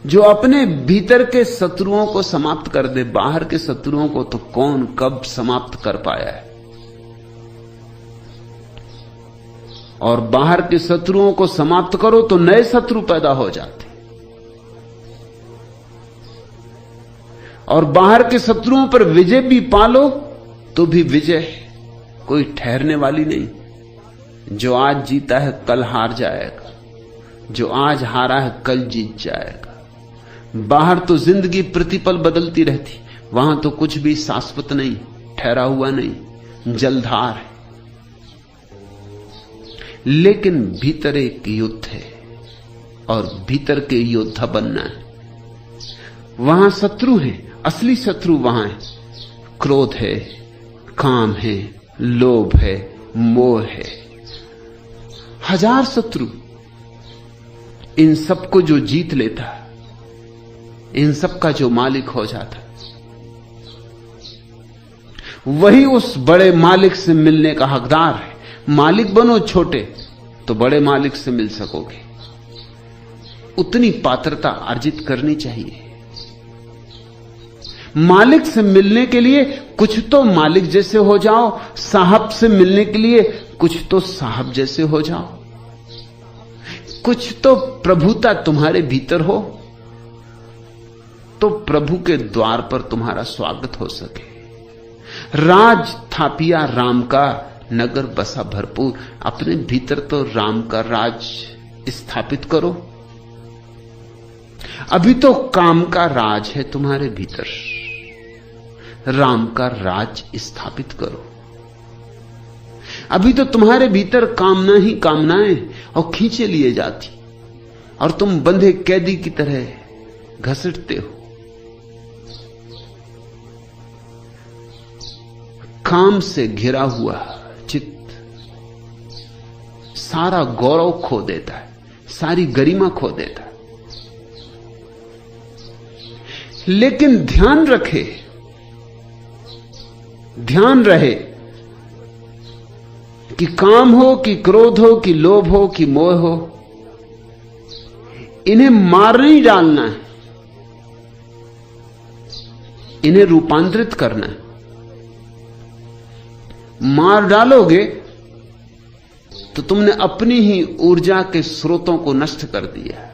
जो अपने भीतर के शत्रुओं को समाप्त कर दे, बाहर के शत्रुओं को तो कौन कब समाप्त कर पाया है। और बाहर के शत्रुओं को समाप्त करो तो नए शत्रु पैदा हो जाते, और बाहर के शत्रुओं पर विजय भी पालो तो भी विजय कोई ठहरने वाली नहीं। जो आज जीता है कल हार जाएगा, जो आज हारा है कल जीत जाएगा। बाहर तो जिंदगी प्रतिपल बदलती रहती, वहां तो कुछ भी शाश्वत नहीं, ठहरा हुआ नहीं, जलधार है। लेकिन भीतर एक युद्ध है और भीतर के योद्धा बनना है। वहां शत्रु है, असली शत्रु वहां है। क्रोध है, काम है, लोभ है, मोह है, हजार शत्रु। इन सबको जो जीत लेता है, इन सब का जो मालिक हो जाता, वही उस बड़े मालिक से मिलने का हकदार है। मालिक बनो छोटे तो बड़े मालिक से मिल सकोगे। उतनी पात्रता अर्जित करनी चाहिए। मालिक से मिलने के लिए कुछ तो मालिक जैसे हो जाओ, साहब से मिलने के लिए कुछ तो साहब जैसे हो जाओ, कुछ तो प्रभुता तुम्हारे भीतर हो तो प्रभु के द्वार पर तुम्हारा स्वागत हो सके। राज थापिया राम का, नगर बसा भरपूर। अपने भीतर तो राम का राज स्थापित करो। अभी तो काम का राज है तुम्हारे भीतर, राम का राज स्थापित करो। अभी तो तुम्हारे भीतर कामना ही कामनाएं और खींचे लिए जाती, और तुम बंधे कैदी की तरह घसीटते हो। काम से घिरा हुआ चित्त सारा गौरव खो देता है, सारी गरिमा खो देता है। लेकिन ध्यान रखे, ध्यान रहे कि काम हो कि क्रोध हो कि लोभ हो कि मोह हो, इन्हें मार नहीं डालना है, इन्हें रूपांतरित करना है। मार डालोगे तो तुमने अपनी ही ऊर्जा के स्रोतों को नष्ट कर दिया।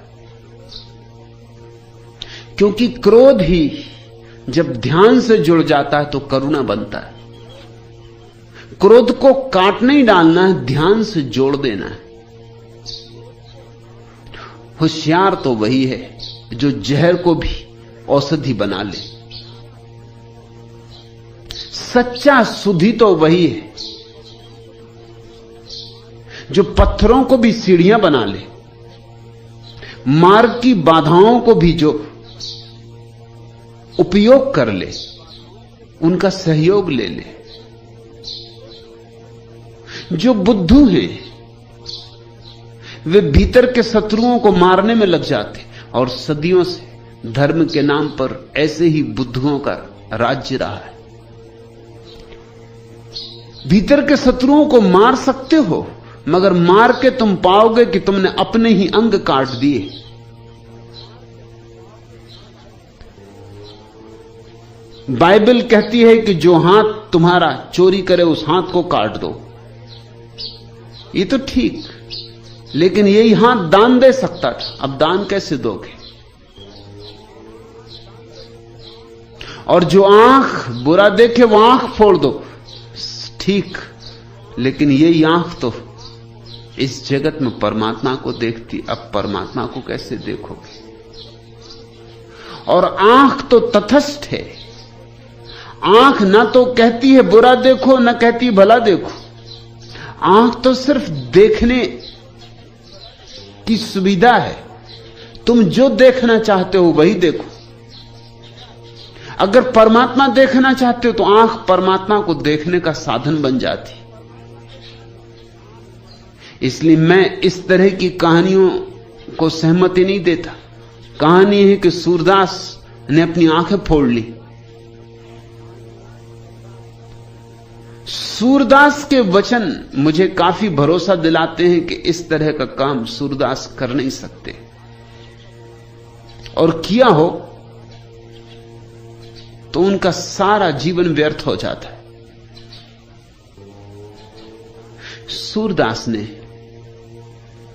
क्योंकि क्रोध ही जब ध्यान से जुड़ जाता है तो करुणा बनता है। क्रोध को काट नहीं डालना है, ध्यान से जोड़ देना है। होशियार तो वही है जो जहर को भी औषधि बना ले। सच्चा सुधी तो वही है जो पत्थरों को भी सीढ़ियां बना ले, मार्ग की बाधाओं को भी जो उपयोग कर ले, उनका सहयोग ले ले। जो बुद्धू हैं वे भीतर के शत्रुओं को मारने में लग जाते, और सदियों से धर्म के नाम पर ऐसे ही बुद्धुओं का राज्य रहा है। भीतर के शत्रुओं को मार सकते हो, मगर मार के तुम पाओगे कि तुमने अपने ही अंग काट दिए। बाइबल कहती है कि जो हाथ तुम्हारा चोरी करे उस हाथ को काट दो। ये तो ठीक, लेकिन यही हाथ दान दे सकता था, अब दान कैसे दोगे? और जो आंख बुरा देखे वो आंख फोड़ दो, ठीक, लेकिन यही आंख तो इस जगत में परमात्मा को देखती, अब परमात्मा को कैसे देखोगे? और आंख तो तटस्थ है, आंख ना तो कहती है बुरा देखो, ना कहती भला देखो। आंख तो सिर्फ देखने की सुविधा है। तुम जो देखना चाहते हो वही देखो। अगर परमात्मा देखना चाहते हो तो आंख परमात्मा को देखने का साधन बन जाती। इसलिए मैं इस तरह की कहानियों को सहमति नहीं देता। कहानी है कि सूरदास ने अपनी आंखें फोड़ ली। सूरदास के वचन मुझे काफी भरोसा दिलाते हैं कि इस तरह का काम सूरदास कर नहीं सकते। और किया हो तो उनका सारा जीवन व्यर्थ हो जाता है। सूरदास ने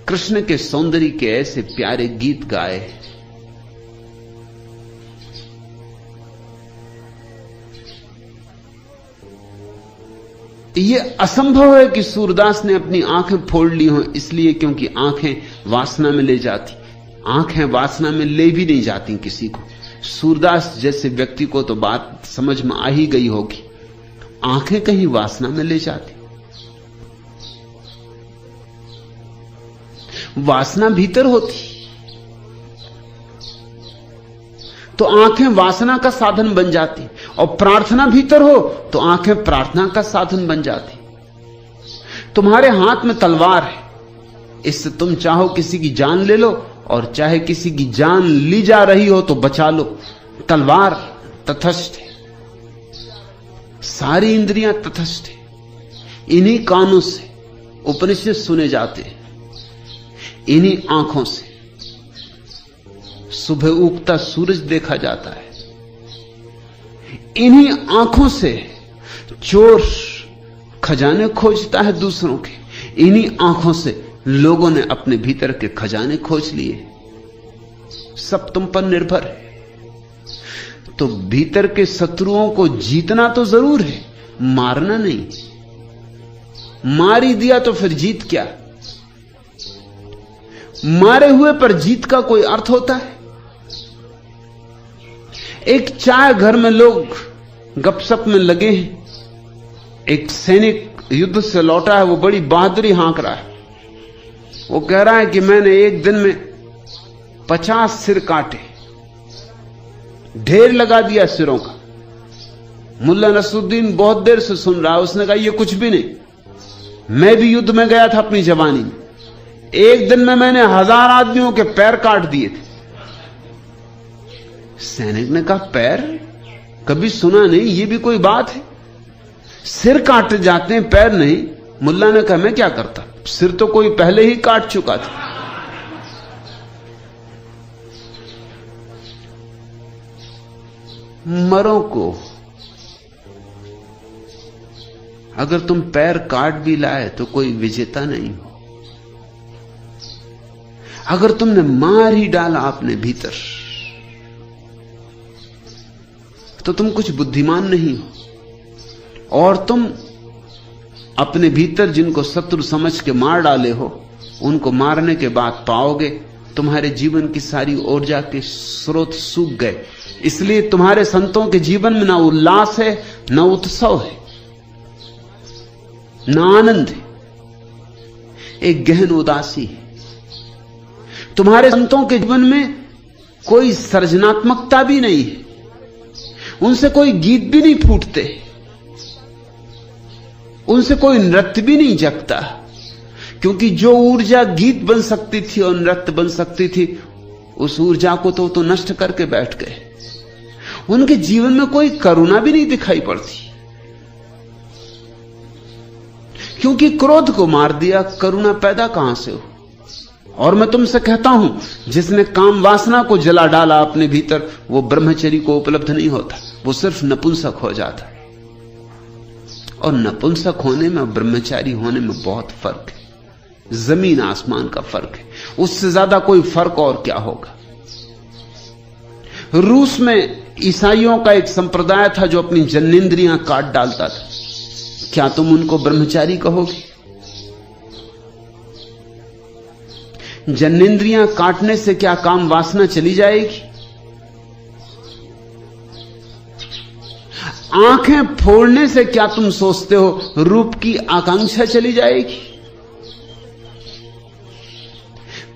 कृष्ण के सौंदर्य के ऐसे प्यारे गीत गाए, यह असंभव है कि सूरदास ने अपनी आंखें फोड़ ली हों, इसलिए क्योंकि आंखें वासना में ले जाती। आंखें वासना में ले भी नहीं जाती किसी को। सूरदास जैसे व्यक्ति को तो बात समझ में आ ही गई होगी, आंखें कहीं वासना में ले जाती। वासना भीतर होती तो आंखें वासना का साधन बन जाती, और प्रार्थना भीतर हो तो आंखें प्रार्थना का साधन बन जाती। तुम्हारे हाथ में तलवार है, इससे तुम चाहो किसी की जान ले लो और चाहे किसी की जान ली जा रही हो तो बचा लो। तलवार तटस्थ है, सारी इंद्रियां तटस्थ है। इन्हीं कानों से उपनिषद सुने जाते हैं, इन्हीं आंखों से सुबह उगता सूरज देखा जाता है, इन्हीं आंखों से चोर खजाने खोजता है दूसरों के, इन्हीं आंखों से लोगों ने अपने भीतर के खजाने खोज लिए। सब तुम पर निर्भर है। तो भीतर के शत्रुओं को जीतना तो जरूर है, मारना नहीं। मार ही दिया तो फिर जीत क्या? मारे हुए पर जीत का कोई अर्थ होता है? एक चाय घर में लोग गपशप में लगे हैं, एक सैनिक युद्ध से लौटा है, वो बड़ी बहादुरी हाँक रहा है। वो कह रहा है कि मैंने एक दिन में 50 सिर काटे, ढेर लगा दिया सिरों का। मुल्ला नसरुद्दीन बहुत देर से सुन रहा है। उसने कहा ये कुछ भी नहीं, मैं भी युद्ध में गया था अपनी जवानी में, एक दिन में मैंने 1000 आदमियों के पैर काट दिए थे। सैनिक ने कहा पैर कभी सुना नहीं, ये भी कोई बात है? सिर काटे जाते हैं, पैर नहीं। मुल्ला ने कहा मैं क्या करता, सिर तो कोई पहले ही काट चुका था। मरो को अगर तुम पैर काट भी लाए तो कोई विजेता नहीं हो। अगर तुमने मार ही डाला अपने भीतर तो तुम कुछ बुद्धिमान नहीं हो। और तुम अपने भीतर जिनको शत्रु समझ के मार डाले हो, उनको मारने के बाद पाओगे तुम्हारे जीवन की सारी ऊर्जा के स्रोत सूख गए। इसलिए तुम्हारे संतों के जीवन में ना उल्लास है, ना उत्सव है, ना आनंद है, एक गहन उदासी है। तुम्हारे संतों के जीवन में कोई सृजनात्मकता भी नहीं है, उनसे कोई गीत भी नहीं फूटते, उनसे कोई नृत्य भी नहीं जगता, क्योंकि जो ऊर्जा गीत बन सकती थी और नृत्य बन सकती थी, उस ऊर्जा को तो नष्ट करके बैठ गए। उनके जीवन में कोई करुणा भी नहीं दिखाई पड़ती, क्योंकि क्रोध को मार दिया, करुणा पैदा कहां से हो? और मैं तुमसे कहता हूं, जिसने काम वासना को जला डाला अपने भीतर, वो ब्रह्मचर्य को उपलब्ध नहीं होता, वो सिर्फ नपुंसक हो जाता है। और नपुंसक होने में और ब्रह्मचारी होने में बहुत फर्क है, जमीन आसमान का फर्क है। उससे ज्यादा कोई फर्क और क्या होगा? रूस में ईसाइयों का एक संप्रदाय था जो अपनी जन्नेंद्रियां काट डालता था। क्या तुम उनको ब्रह्मचारी कहोगे? जन्नेंद्रियां काटने से क्या काम वासना चली जाएगी? आंखें फोड़ने से क्या तुम सोचते हो रूप की आकांक्षा चली जाएगी?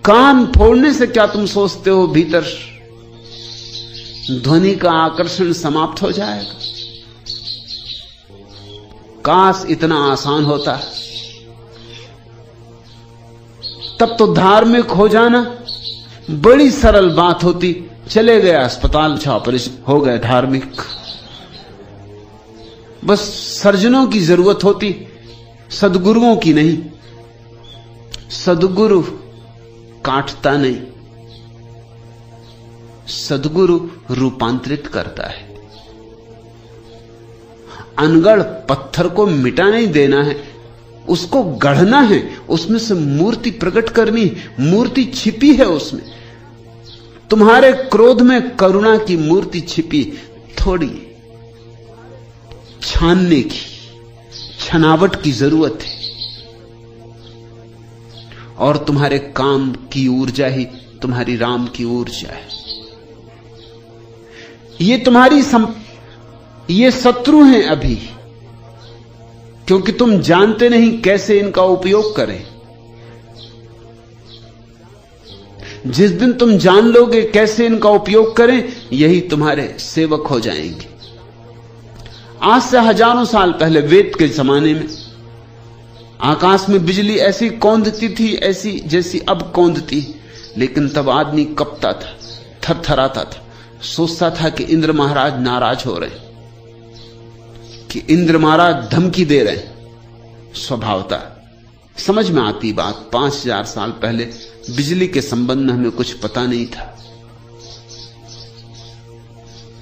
कान फोड़ने से क्या तुम सोचते हो भीतर ध्वनि का आकर्षण समाप्त हो जाएगा? काश इतना आसान होता, तब तो धार्मिक हो जाना बड़ी सरल बात होती। चले गए अस्पताल, ऑपरेशन हो गए धार्मिक। बस सर्जनों की जरूरत होती, सदगुरुओं की नहीं। सदगुरु काटता नहीं, सद्गुरु रूपांतरित करता है। अनगढ़ पत्थर को मिटा नहीं देना है, उसको गढ़ना है, उसमें से मूर्ति प्रकट करनी है। मूर्ति छिपी है उसमें। तुम्हारे क्रोध में करुणा की मूर्ति छिपी, थोड़ी छानने की, छनावट की जरूरत है। और तुम्हारे काम की ऊर्जा ही तुम्हारी राम की ऊर्जा है। ये शत्रु हैं अभी, क्योंकि तुम जानते नहीं कैसे इनका उपयोग करें। जिस दिन तुम जान लोगे कैसे इनका उपयोग करें, यही तुम्हारे सेवक हो जाएंगे। आज से हजारों साल पहले वेद के जमाने में आकाश में बिजली ऐसी कौंधती थी, ऐसी जैसी अब कौंधती, लेकिन तब आदमी कपता था, थरथराता था, सोचता था कि इंद्र महाराज नाराज हो रहे, कि इंद्र महाराज धमकी दे रहे। स्वभावता समझ में आती बात। 5000 साल पहले बिजली के संबंध में हमें कुछ पता नहीं था,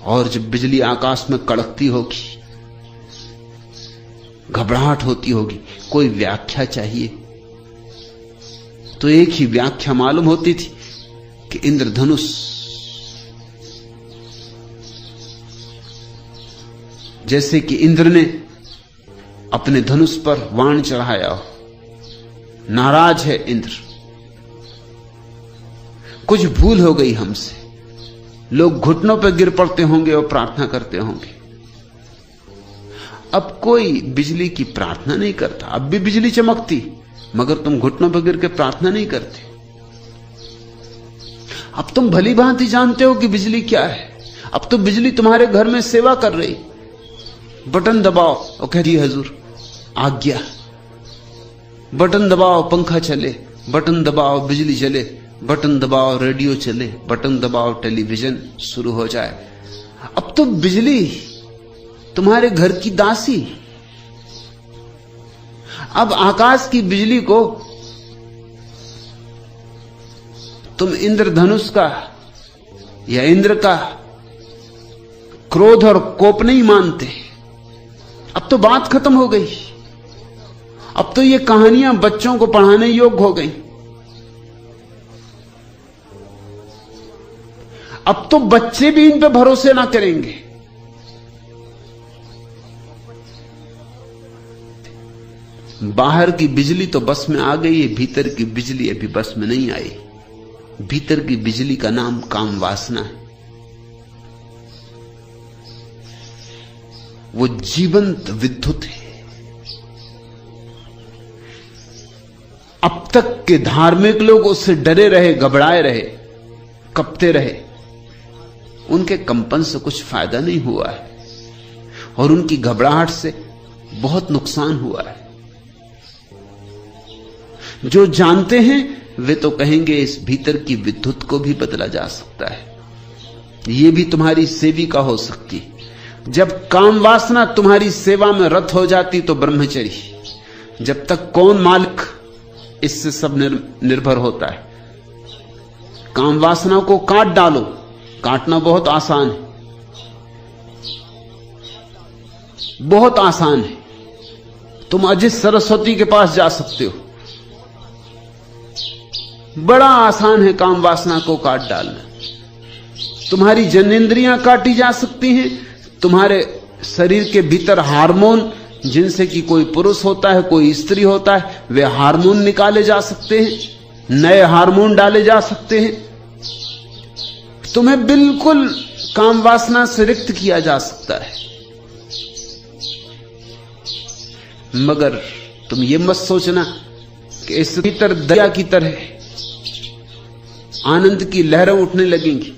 और जब बिजली आकाश में कड़कती होगी, घबराहट होती होगी, कोई व्याख्या चाहिए, तो एक ही व्याख्या मालूम होती थी कि इंद्रधनुष। जैसे कि इंद्र ने अपने धनुष पर बाण चढ़ाया हो, नाराज है इंद्र, कुछ भूल हो गई हमसे। लोग घुटनों पर गिर पड़ते होंगे और प्रार्थना करते होंगे। अब कोई बिजली की प्रार्थना नहीं करता। अब भी बिजली चमकती, मगर तुम घुटनों पर गिर के प्रार्थना नहीं करते। अब तुम भली भांति जानते हो कि बिजली क्या है। अब तो बिजली तुम्हारे घर में सेवा कर रही। बटन दबाओ और कह रही हुजूर आज्ञा, बटन दबाओ पंखा चले, बटन दबाओ बिजली चले, बटन दबाओ रेडियो चले, बटन दबाओ टेलीविजन शुरू हो जाए। अब तो बिजली तुम्हारे घर की दासी। अब आकाश की बिजली को तुम इंद्रधनुष का या इंद्र का क्रोध और कोप नहीं मानते। अब तो बात खत्म हो गई। अब तो ये कहानियां बच्चों को पढ़ाने योग्य हो गई। अब तो बच्चे भी इन पे भरोसे ना करेंगे। बाहर की बिजली तो बस में आ गई है, भीतर की बिजली अभी बस में नहीं आई। भीतर की बिजली का नाम काम वासना है। वो जीवंत विद्युत है। अब तक के धार्मिक लोग उससे डरे रहे, घबराए रहे, कपते रहे। उनके कंपन से कुछ फायदा नहीं हुआ है, और उनकी घबराहट से बहुत नुकसान हुआ है। जो जानते हैं वे तो कहेंगे इस भीतर की विद्युत को भी बदला जा सकता है, यह भी तुम्हारी सेविका हो सकती। जब काम वासना तुम्हारी सेवा में रत हो जाती तो ब्रह्मचर्य। जब तक कौन मालिक, इससे सब निर्भर होता है। काम वासना को काट डालो। काटना बहुत आसान है, बहुत आसान है। तुम अजित सरस्वती के पास जा सकते हो। बड़ा आसान है काम वासना को काट डालना। तुम्हारी जनेंद्रियां काटी जा सकती हैं। तुम्हारे शरीर के भीतर हार्मोन, जिनसे कि कोई पुरुष होता है कोई स्त्री होता है, वे हार्मोन निकाले जा सकते हैं, नए हार्मोन डाले जा सकते हैं। तुम्हें बिल्कुल काम वासना से रिक्त किया जा सकता है। मगर तुम ये मत सोचना कि इस भीतर दरिया की तरह आनंद की लहरें उठने लगेंगी,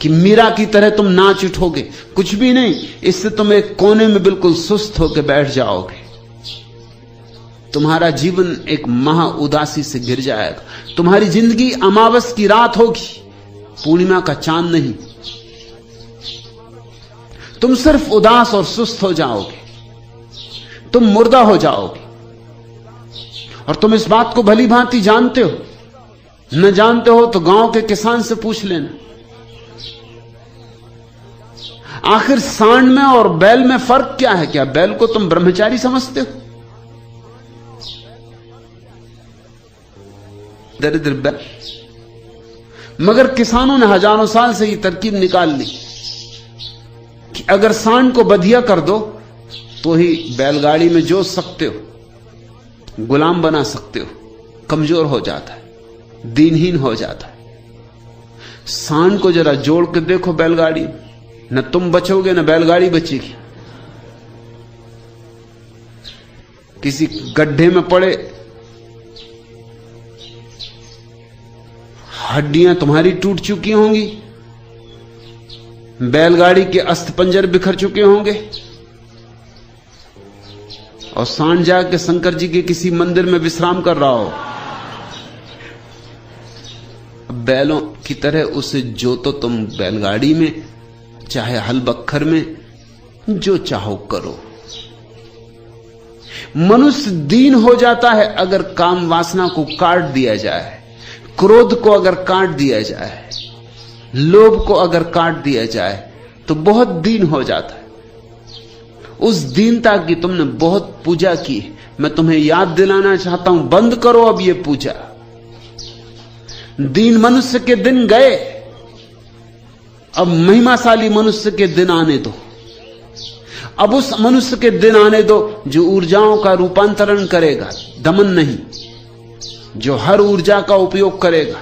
कि मीरा की तरह तुम नाच उठोगे। कुछ भी नहीं। इससे तुम एक कोने में बिल्कुल सुस्त होकर बैठ जाओगे। तुम्हारा जीवन एक महा उदासी से घिर जाएगा। तुम्हारी जिंदगी अमावस की रात होगी, पूर्णिमा का चांद नहीं। तुम सिर्फ उदास और सुस्त हो जाओगे, तुम मुर्दा हो जाओगे। और तुम इस बात को भली भांति जानते हो। न जानते हो तो गांव के किसान से पूछ लेना। आखिर सांड में और बैल में फर्क क्या है? क्या बैल को तुम ब्रह्मचारी समझते हो? दरिद्र बैल। मगर किसानों ने हजारों साल से ये तरकीब निकाल ली कि अगर सांड को बधिया कर दो तो ही बैलगाड़ी में जोत सकते हो, गुलाम बना सकते हो। कमजोर हो जाता है, दीनहीन हो जाता है। सांड को जरा जोड़ के देखो बैलगाड़ी में, न तुम बचोगे न बैलगाड़ी बचेगी। किसी गड्ढे में पड़े, हड्डियां तुम्हारी टूट चुकी होंगी, बैलगाड़ी के अस्थिपंजर बिखर चुके होंगे, और सांड जाके शंकर जी के किसी मंदिर में विश्राम कर रहा हो। बैलों की तरह उसे जो तो तुम बैलगाड़ी में, चाहे हल बख्तर में, जो चाहो करो। मनुष्य दीन हो जाता है अगर काम वासना को काट दिया जाए, क्रोध को अगर काट दिया जाए, लोभ को अगर काट दिया जाए, तो बहुत दीन हो जाता है। उस दीनता की तुमने बहुत पूजा की। मैं तुम्हें याद दिलाना चाहता हूं, बंद करो अब ये पूजा। दीन मनुष्य के दिन गए, अब महिमाशाली मनुष्य के दिन आने दो। अब उस मनुष्य के दिन आने दो जो ऊर्जाओं का रूपांतरण करेगा, दमन नहीं, जो हर ऊर्जा का उपयोग करेगा।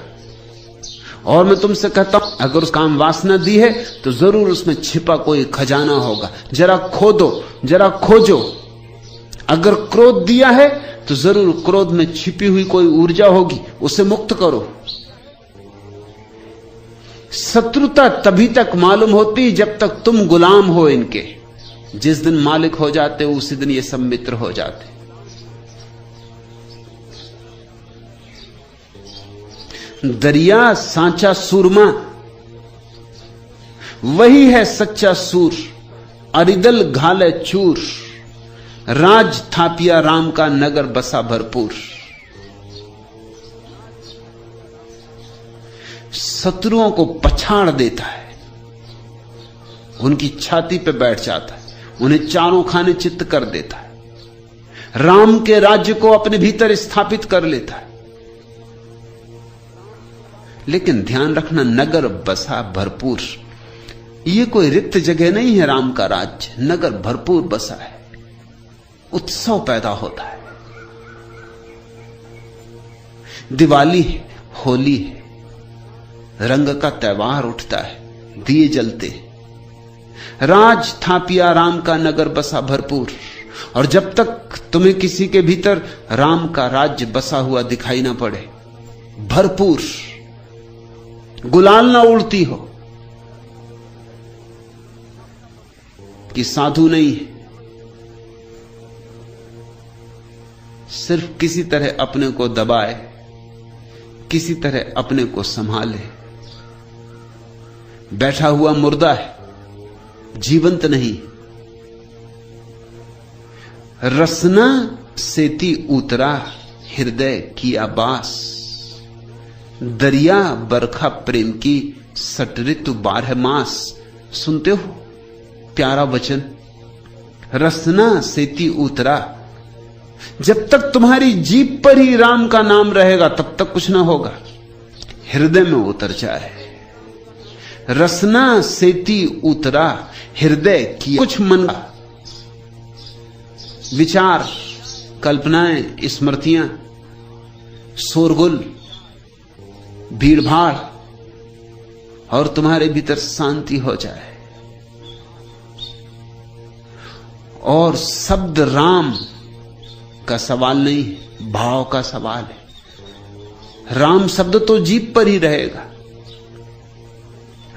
और मैं तुमसे कहता हूं, अगर उस काम वासना दी है तो जरूर उसमें छिपा कोई खजाना होगा। जरा खोदो, जरा खोजो। अगर क्रोध दिया है तो जरूर क्रोध में छिपी हुई कोई ऊर्जा होगी, उसे मुक्त करो। शत्रुता तभी तक मालूम होती जब तक तुम गुलाम हो इनके। जिस दिन मालिक हो जाते हो उसी दिन ये सब मित्र हो जाते। दरिया सांचा सूरमा, वही है सच्चा सूर। अरिदल घाले चूर, राज थापिया राम का नगर बसा भरपूर। शत्रुओं को पछाड़ देता है, उनकी छाती पे बैठ जाता है, उन्हें चारों खाने चित्त कर देता है, राम के राज्य को अपने भीतर स्थापित कर लेता है। लेकिन ध्यान रखना, नगर बसा भरपूर, यह कोई रिक्त जगह नहीं है। राम का राज्य नगर भरपूर बसा है, उत्सव पैदा होता है। दिवाली है, होली है, रंग का त्योहार उठता है, दिए जलते। राज थापिया राम का नगर बसा भरपूर। और जब तक तुम्हें किसी के भीतर राम का राज्य बसा हुआ दिखाई ना पड़े, भरपूर, गुलाल ना उड़ती हो कि साधु नहीं है, सिर्फ किसी तरह अपने को दबाए, किसी तरह अपने को संभाले, बैठा हुआ मुर्दा है, जीवंत नहीं। रसना सेती उतरा हृदय किया बास, दरिया बरखा प्रेम की सट ऋतु 12 मास। सुनते हो प्यारा वचन, रसना सेती उतरा। जब तक तुम्हारी जीभ पर ही राम का नाम रहेगा तब तक कुछ ना होगा, हृदय में उतर जाए। रसना सेती उतरा हृदय की, कुछ मन का विचार, कल्पनाएं, स्मृतियां, शोरगुल, भीड़भाड़, और तुम्हारे भीतर शांति हो जाए। और शब्द राम का सवाल नहीं, भाव का सवाल है। राम शब्द तो जीभ पर ही रहेगा,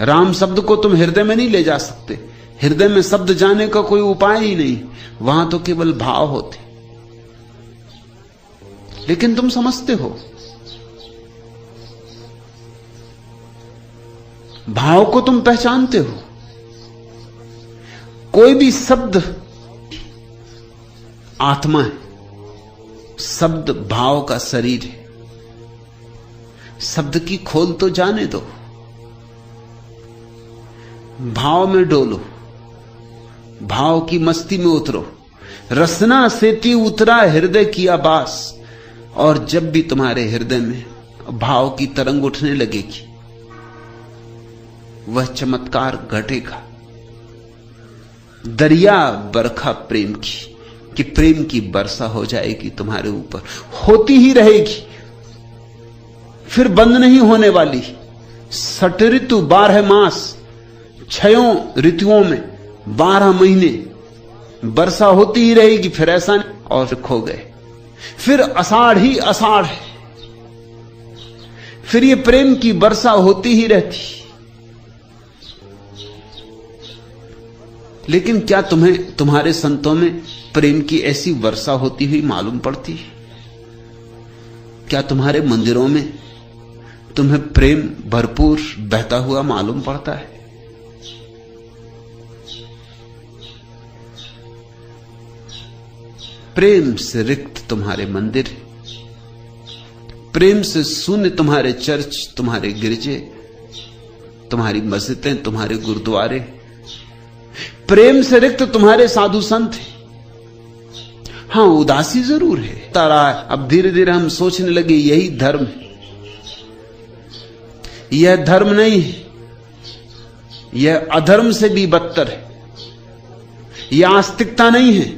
राम शब्द को तुम हृदय में नहीं ले जा सकते। हृदय में शब्द जाने का कोई उपाय ही नहीं, वहां तो केवल भाव होते। लेकिन तुम समझते हो, भाव को तुम पहचानते हो। कोई भी शब्द आत्मा है, शब्द भाव का शरीर है। शब्द की खोल तो जाने दो, भाव में डोलो। भाव की मस्ती में उतरो। रसना सेती उतरा हृदय की आबास। और जब भी तुम्हारे हृदय में भाव की तरंग उठने लगेगी, वह चमत्कार घटेगा। दरिया बरखा प्रेम की, कि प्रेम की वर्षा हो जाएगी तुम्हारे ऊपर, होती ही रहेगी, फिर बंद नहीं होने वाली। सट ऋतु 12 मास, 6 ऋतुओं में 12 महीने वर्षा होती ही रहेगी, फिर ऐसा नहीं और खो गए। फिर आषाढ़ ही आषाढ़ है, फिर ये प्रेम की वर्षा होती ही रहती। लेकिन क्या तुम्हें तुम्हारे संतों में प्रेम की ऐसी वर्षा होती हुई मालूम पड़ती है? क्या तुम्हारे मंदिरों में तुम्हें प्रेम भरपूर बहता हुआ मालूम पड़ता है? प्रेम से रिक्त तुम्हारे मंदिर, प्रेम से शून्य तुम्हारे चर्च, तुम्हारे गिरजे, तुम्हारी मस्जिदें, तुम्हारे गुरुद्वारे। प्रेम से रिक्त तुम्हारे साधु संत हैं। हां, उदासी जरूर है, तारा। अब धीरे धीरे हम सोचने लगे यही धर्म है। यह धर्म नहीं है, यह अधर्म से भी बदतर है। यह आस्तिकता नहीं है,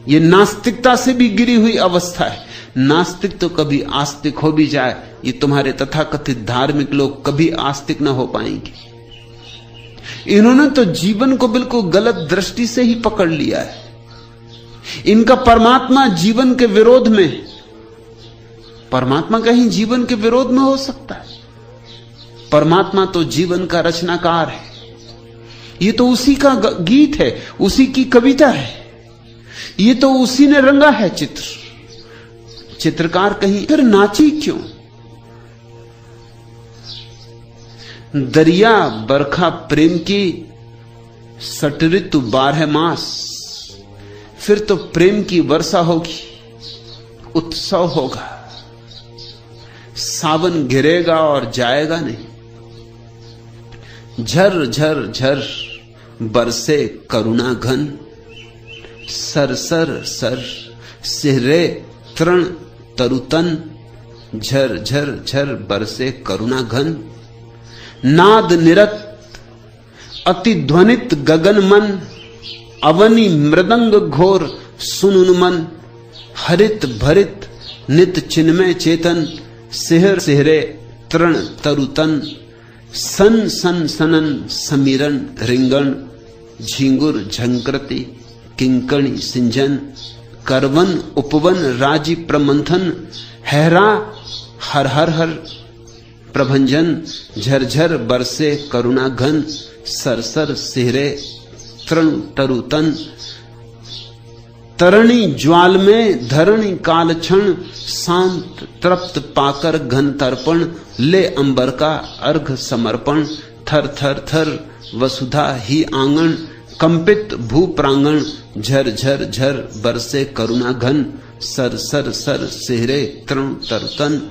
यह नास्तिकता से भी गिरी हुई अवस्था है। नास्तिक तो कभी आस्तिक हो भी जाए, ये तुम्हारे तथाकथित धार्मिक लोग कभी आस्तिक ना हो पाएंगे। इन्होंने तो जीवन को बिल्कुल गलत दृष्टि से ही पकड़ लिया है। इनका परमात्मा जीवन के विरोध में, परमात्मा कहीं जीवन के विरोध में हो सकता है? परमात्मा तो जीवन का रचनाकार है। ये तो उसी का गीत है, उसी की कविता है। ये तो उसी ने रंगा है चित्र। चित्रकार कहीं फिर नाची क्यों? दरिया बरखा प्रेम की, सट ऋतु 12 मास। फिर तो प्रेम की वर्षा होगी, उत्सव होगा। सावन गिरेगा और जाएगा नहीं। झर झर झर बरसे करुणा घन, सर सर सर सिहरे तृण तरुतन। झर झर झर बरसे करुणा घन, नाद निरत अति ध्वनित गगन मन। अवनी मृदंग घोर सुनुन मन, हरित भरित नित चिन्मय चेतन। सिहर सिहरे तृण तरुतन, सन सन सनन समीरन रिंगण। झिंगुर झंकृति किंकणी सिंजन, करवन उपवन राजी प्रमंथन। हैरा हर हर हर प्रभंजन। झरझर बरसे करुणा घन, सरसर सिहरे तृण तरुतन। तरणी ज्वाल में धरणी काल क्षण, शांत तृप्त पाकर घन तर्पण। ले अंबर का अर्घ समर्पण, थर थर थर वसुधा ही आंगन। कंपित भू प्रांगण, झर झर झर बरसे करुणा घन। सर सर सर सिहरे तृण तरुतन।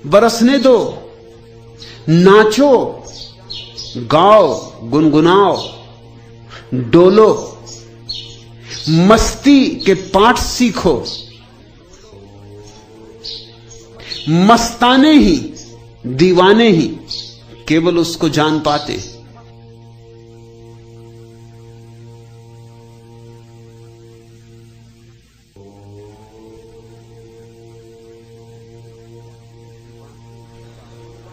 बरसने दो, नाचो, गाओ, गुनगुनाओ, डोलो, मस्ती के पाठ सीखो। मस्ताने ही, दीवाने ही केवल उसको जान पाते।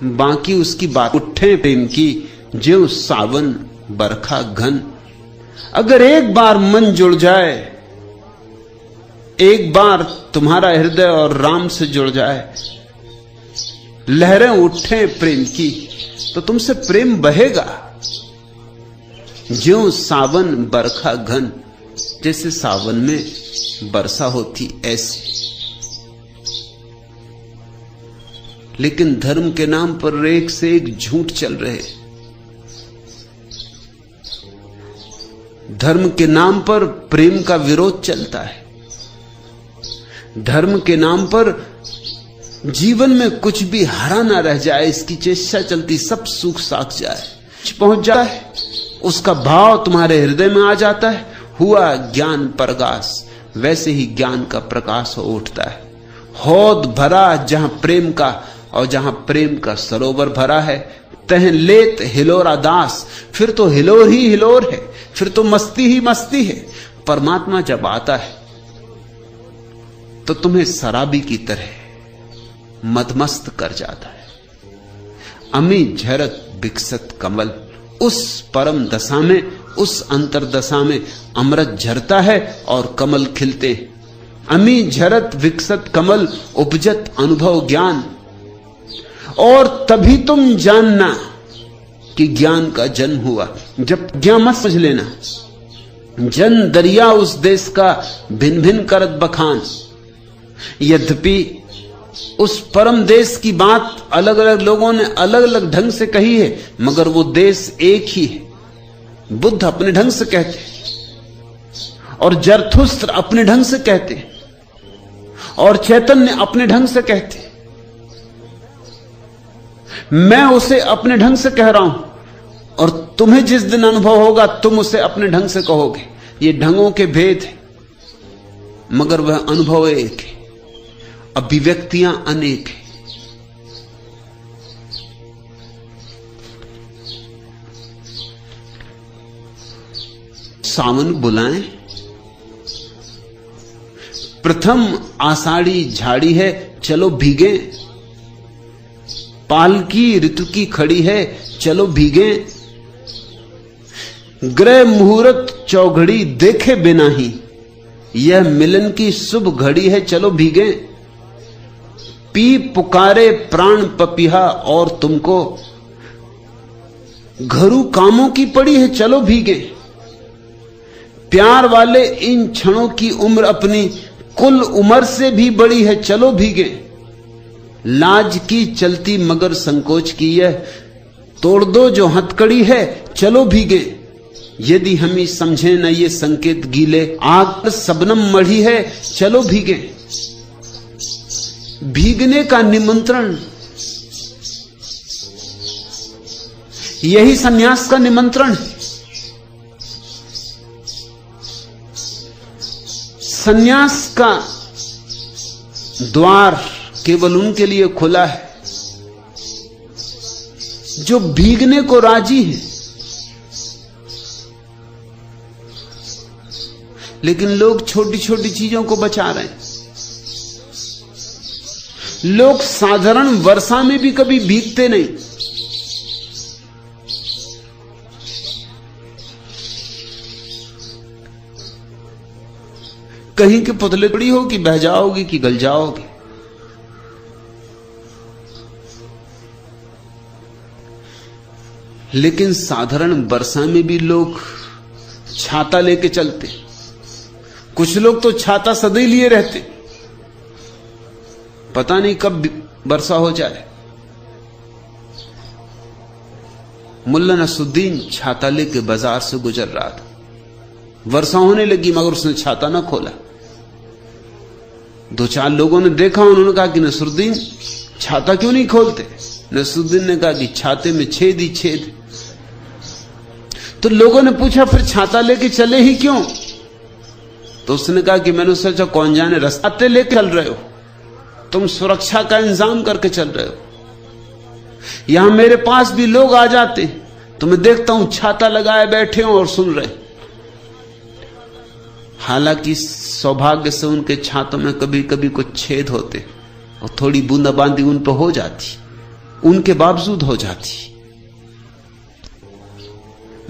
बाकी उसकी बात उठे प्रेम की, ज्यों सावन बरखा घन। अगर एक बार मन जुड़ जाए, एक बार तुम्हारा हृदय और राम से जुड़ जाए, लहरें उठे प्रेम की, तो तुमसे प्रेम बहेगा। ज्यों सावन बरखा घन, जैसे सावन में वर्षा होती ऐसे। लेकिन धर्म के नाम पर एक से एक झूठ चल रहे। धर्म के नाम पर प्रेम का विरोध चलता है। धर्म के नाम पर जीवन में कुछ भी हरा ना रह जाए, इसकी चेष्टा चलती। सब सूख साख जाए, पहुंच जाए, उसका भाव तुम्हारे हृदय में आ जाता है, हुआ ज्ञान प्रकाश। वैसे ही ज्ञान का प्रकाश हो उठता है। हौद भरा जहां प्रेम का, और जहां प्रेम का सरोवर भरा है, तह लेत हिलोरा दास। फिर तो हिलोर ही हिलोर है, फिर तो मस्ती ही मस्ती है। परमात्मा जब आता है तो तुम्हें शराबी की तरह मदमस्त कर जाता है। अमी झरत विकसत कमल, उस परम दशा में, उस अंतरदशा में अमृत झरता है और कमल खिलते। अमी झरत विकसत कमल, उपजत अनुभव ज्ञान। और तभी तुम जानना कि ज्ञान का जन्म हुआ। जब ज्ञान मत समझ लेना, जन दरिया उस देश का भिन्न भिन्न करत बखान। यद्यपि उस परम देश की बात अलग अलग लोगों ने अलग अलग ढंग से कही है, मगर वो देश एक ही है। बुद्ध अपने ढंग से कहते और जरथुस्त्र अपने ढंग से कहते और चैतन्य अपने ढंग से कहते। मैं उसे अपने ढंग से कह रहा हूं और तुम्हें जिस दिन अनुभव होगा तुम उसे अपने ढंग से कहोगे। ये ढंगों के भेद है, मगर वह अनुभव एक है, अभिव्यक्तियां अनेक है। सावन बुलाएं, प्रथम आषाढ़ी झाड़ी है, चलो भीगे। पालकी ऋतु की खड़ी है, चलो भीगे। ग्रह मुहूर्त चौघड़ी देखे बिना ही, यह मिलन की शुभ घड़ी है, चलो भीगे। पी पुकारे प्राण पपीहा और तुमको, घरू कामों की पड़ी है, चलो भीगे। प्यार वाले इन क्षणों की उम्र अपनी कुल उम्र से भी बड़ी है, चलो भीगे। लाज की चलती मगर संकोच की है, तोड़ दो जो हथकड़ी है, चलो भीगे। यदि हम ही समझे न ये संकेत गीले, आग सबनम मढ़ी है, चलो भीगे। भीगने का निमंत्रण, यही सन्यास का निमंत्रण है। सन्यास का द्वार केवल उनके लिए खुला है जो भीगने को राजी है। लेकिन लोग छोटी छोटी चीजों को बचा रहे हैं। लोग साधारण वर्षा में भी कभी भीगते नहीं। कहीं के पुतले पड़ी हो कि बह जाओगी कि गल जाओगी। लेकिन साधारण वर्षा में भी लोग छाता लेके चलते। कुछ लोग तो छाता सदै लिए रहते, पता नहीं कब वर्षा हो जाए। मुल्ला नसरुद्दीन छाता लेके बाजार से गुजर रहा था। वर्षा होने लगी मगर उसने छाता ना खोला। दो चार लोगों ने देखा, उन्होंने कहा कि नसरुद्दीन छाता क्यों नहीं खोलते। नसरुद्दीन ने कहा कि छाते में छेद ही छेद। तो लोगों ने पूछा फिर छाता लेके चले ही क्यों। तो उसने कहा कि मैंने सोचा कौन जाने रास्ते लेके चल रहे हो, तुम सुरक्षा का इंतजाम करके चल रहे हो। यहां मेरे पास भी लोग आ जाते तो मैं देखता हूं छाता लगाए बैठे हो और सुन रहे। हालांकि सौभाग्य से उनके छातों में कभी कभी कुछ छेद होते और थोड़ी बूंदाबांदी उन पर हो जाती, उनके बावजूद हो जाती,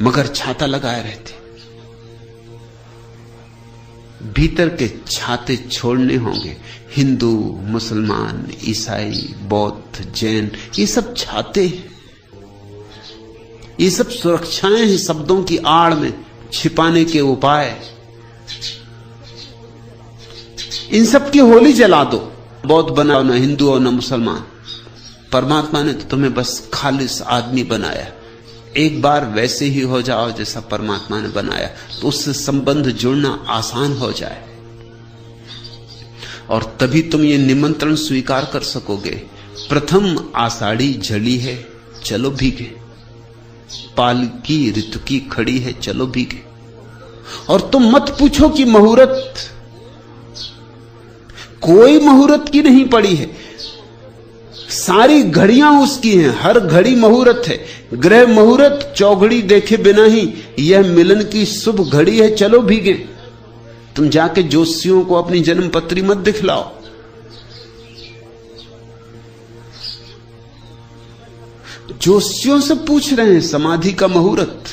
मगर छाता लगाए रहते। भीतर के छाते छोड़ने होंगे। हिंदू, मुसलमान, ईसाई, बौद्ध, जैन, ये सब छाते हैं, ये सब सुरक्षाएं हैं शब्दों की आड़ में छिपाने के उपाय। इन सब की होली जला दो। बौद्ध बनाओ ना हिंदू और ना मुसलमान। परमात्मा ने तो तुम्हें बस खालिस आदमी बनाया। एक बार वैसे ही हो जाओ जैसा परमात्मा ने बनाया, तो उससे संबंध जुड़ना आसान हो जाए और तभी तुम ये निमंत्रण स्वीकार कर सकोगे। प्रथम आषाढ़ी झड़ी है, चलो भीगे। पालकी ऋतु की खड़ी है चलो भीगे। और तुम मत पूछो कि मुहूर्त, कोई मुहूर्त की नहीं पड़ी है, सारी घड़ियां उसकी हैं, हर घड़ी मुहूर्त है। ग्रह मुहूर्त चौघड़ी देखे बिना ही यह मिलन की शुभ घड़ी है चलो भीगे। तुम जाके ज्योतिषियों को अपनी जन्म पत्री मत दिखलाओ। ज्योतिषियों से पूछ रहे हैं समाधि का मुहूर्त।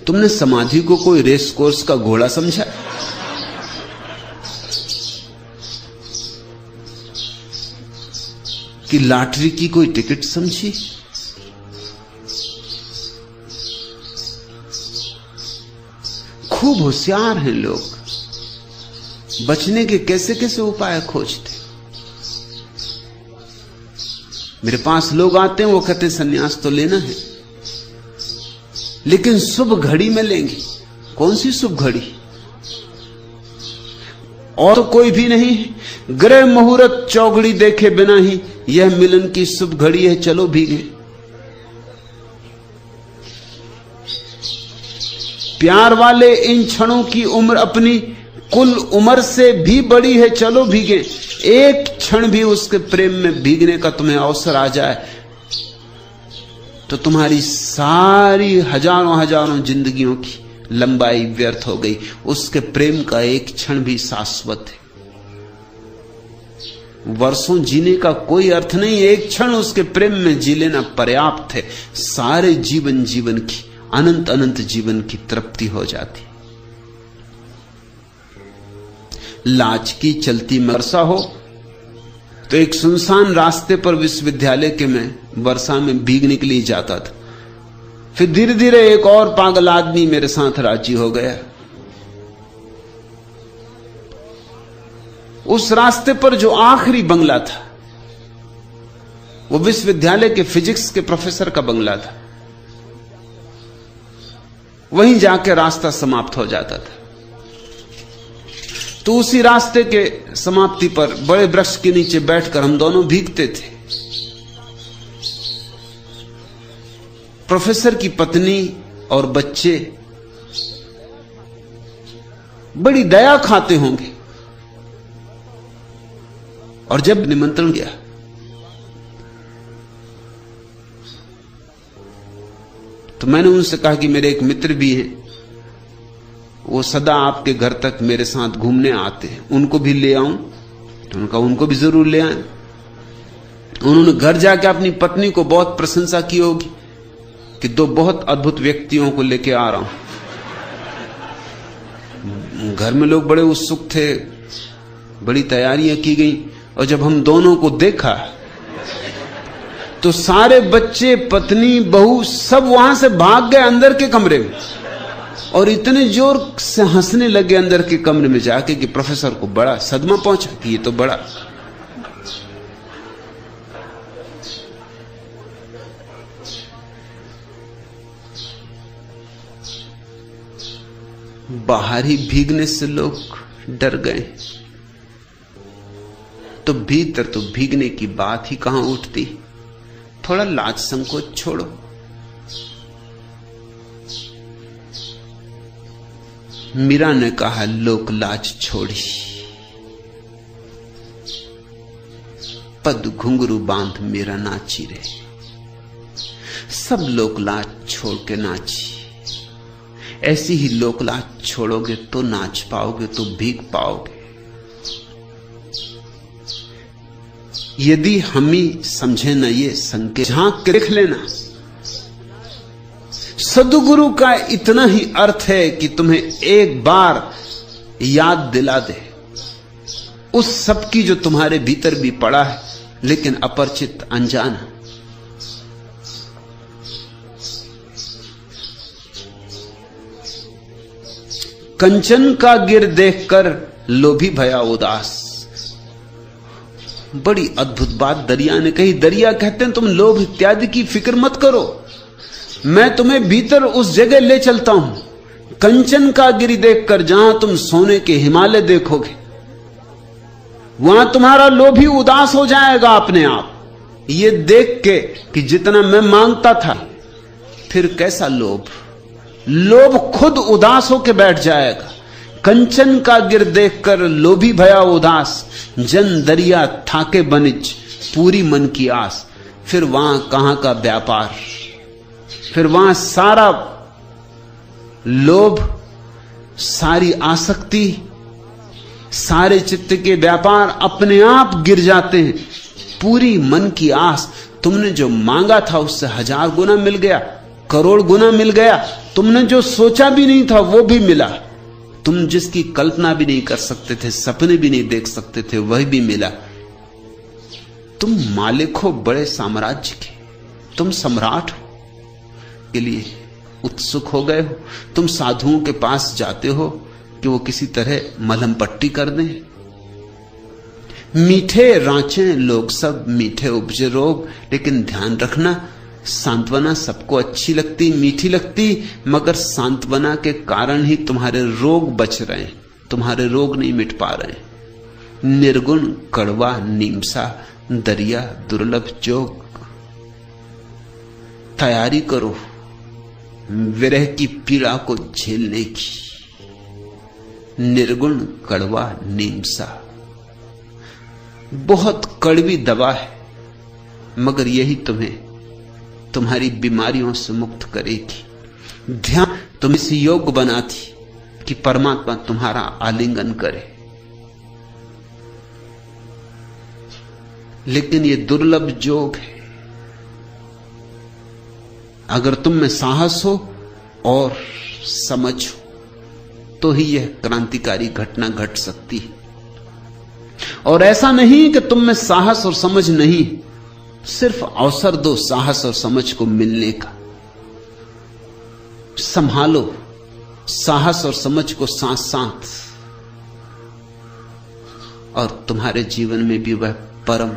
तुमने समाधि को कोई रेस कोर्स का घोड़ा समझा? कि लॉटरी की कोई टिकट समझी? खूब होशियार हैं लोग, बचने के कैसे कैसे उपाय खोजते। मेरे पास लोग आते हैं, वो कहते हैं सन्यास तो लेना है, लेकिन शुभ घड़ी में लेंगे। कौन सी शुभ घड़ी? और कोई भी नहीं, ग्रह मुहूर्त चौघड़ी देखे बिना ही यह मिलन की शुभ घड़ी है चलो भीगे। प्यार वाले इन क्षणों की उम्र अपनी कुल उम्र से भी बड़ी है चलो भीगे। एक क्षण भी उसके प्रेम में भीगने का तुम्हें अवसर आ जाए तो तुम्हारी सारी हजारों हजारों जिंदगियों की लंबाई व्यर्थ हो गई। उसके प्रेम का एक क्षण भी शाश्वत है। वर्षों जीने का कोई अर्थ नहीं, एक क्षण उसके प्रेम में जी लेना पर्याप्त है। सारे जीवन की, अनंत अनंत जीवन की तृप्ति हो जाती। लाज की चलती वर्षा हो तो एक सुनसान रास्ते पर विश्वविद्यालय के मैं वर्षा में भीगने के लिए जाता था। फिर धीरे धीरे एक और पागल आदमी मेरे साथ राजी हो गया। उस रास्ते पर जो आखिरी बंगला था वो विश्वविद्यालय के फिजिक्स के प्रोफेसर का बंगला था। वहीं जाके रास्ता समाप्त हो जाता था। तो उसी रास्ते के समाप्ति पर बड़े वृक्ष के नीचे बैठकर हम दोनों भीगते थे। प्रोफेसर की पत्नी और बच्चे बड़ी दया खाते होंगे। और जब निमंत्रण गया तो मैंने उनसे कहा कि मेरे एक मित्र भी हैं, वो सदा आपके घर तक मेरे साथ घूमने आते हैं, उनको भी ले आऊं? तो उनका उनको भी जरूर ले आए। उन्होंने घर जाके अपनी पत्नी को बहुत प्रशंसा की होगी कि दो बहुत अद्भुत व्यक्तियों को लेके आ रहा हूं। घर में लोग बड़े उत्सुक थे, बड़ी तैयारियां की गई। और जब हम दोनों को देखा तो सारे बच्चे, पत्नी, बहू सब वहां से भाग गए अंदर के कमरे में और इतने जोर से हंसने लगे अंदर के कमरे में जाके कि प्रोफेसर को बड़ा सदमा पहुंचा कि ये तो बड़ा। बाहर ही भीगने से लोग डर गए तो भीतर तो भीगने की बात ही कहां उठती। थोड़ा लाज संकोच छोड़ो। मीरा ने कहा लोक लाज छोड़ी, पद घुंघरू बांध मेरा नाची रे। सब लोक लाज छोड़ के नाची। ऐसी ही लोक लाज छोड़ोगे तो नाच पाओगे, तो भीग पाओगे। यदि हम ही समझे न ये संकेत, झांक के देख लेना। सद्गुरु का इतना ही अर्थ है कि तुम्हें एक बार याद दिला दे उस सब की जो तुम्हारे भीतर भी पड़ा है लेकिन अपरिचित, अनजान। कंचन का गिर देखकर लोभी भया उदास। बड़ी अद्भुत बात दरिया ने कही। दरिया कहते हैं तुम लोभ इत्यादि की फिक्र मत करो, मैं तुम्हें भीतर उस जगह ले चलता हूं कंचन का गिरी देखकर, जहां तुम सोने के हिमालय देखोगे। वहां तुम्हारा लोभी उदास हो जाएगा अपने आप, ये देख के कि जितना मैं मांगता था। फिर कैसा लोभ, लोभ खुद उदास होके बैठ जाएगा। कंचन का गिर देखकर लोभी भया उदास, जन दरिया थाके बनिज पूरी मन की आस। फिर वहां कहां का व्यापार, फिर वहां सारा लोभ, सारी आसक्ति, सारे चित्त के व्यापार अपने आप गिर जाते हैं। पूरी मन की आस, तुमने जो मांगा था उससे 1000 गुना मिल गया, करोड़ गुना मिल गया। तुमने जो सोचा भी नहीं था वो भी मिला। तुम जिसकी कल्पना भी नहीं कर सकते थे, सपने भी नहीं देख सकते थे, वह भी मिला। तुम मालिक हो बड़े साम्राज्य के, तुम सम्राट हो के लिए उत्सुक हो गए हो। तुम साधुओं के पास जाते हो कि वो किसी तरह मलहम पट्टी कर दें। मीठे रांचे लोग सब, मीठे उपजे रोग। लेकिन ध्यान रखना, सांत्वना सबको अच्छी लगती, मीठी लगती, मगर सांत्वना के कारण ही तुम्हारे रोग बच रहे हैं, तुम्हारे रोग नहीं मिट पा रहे। निर्गुण कड़वा नीमसा दरिया दुर्लभ जोग। तैयारी करो विरह की पीड़ा को झेलने की। निर्गुण कड़वा नीमसा बहुत कड़वी दवा है, मगर यही तुम्हें तुम्हारी बीमारियों से मुक्त करेगी। ध्यान तुम इस योग्य बनाती कि परमात्मा तुम्हारा आलिंगन करे। लेकिन यह दुर्लभ जोग है। अगर तुम में साहस हो और समझ हो तो ही यह क्रांतिकारी घटना घट सकती है। और ऐसा नहीं कि तुम में साहस और समझ नहीं, सिर्फ अवसर दो साहस और समझ को मिलने का। संभालो साहस और समझ को साथ साथ, और तुम्हारे जीवन में भी वह परम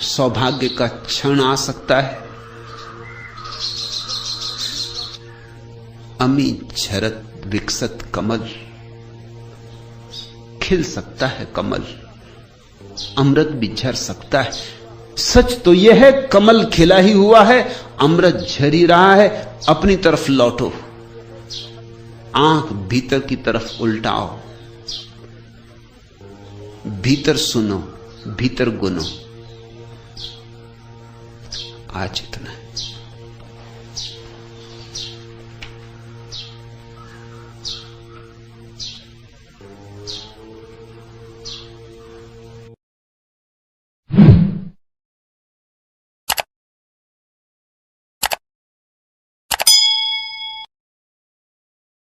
सौभाग्य का क्षण आ सकता है। अमी झरत विकसत कमल, खिल सकता है कमल, अमृत भी झर सकता है। सच तो यह है कमल खिला ही हुआ है, अमृत झर ही रहा है। अपनी तरफ लौटो, आंख भीतर की तरफ उल्टाओ, भीतर सुनो, भीतर गुनो। आज इतना है।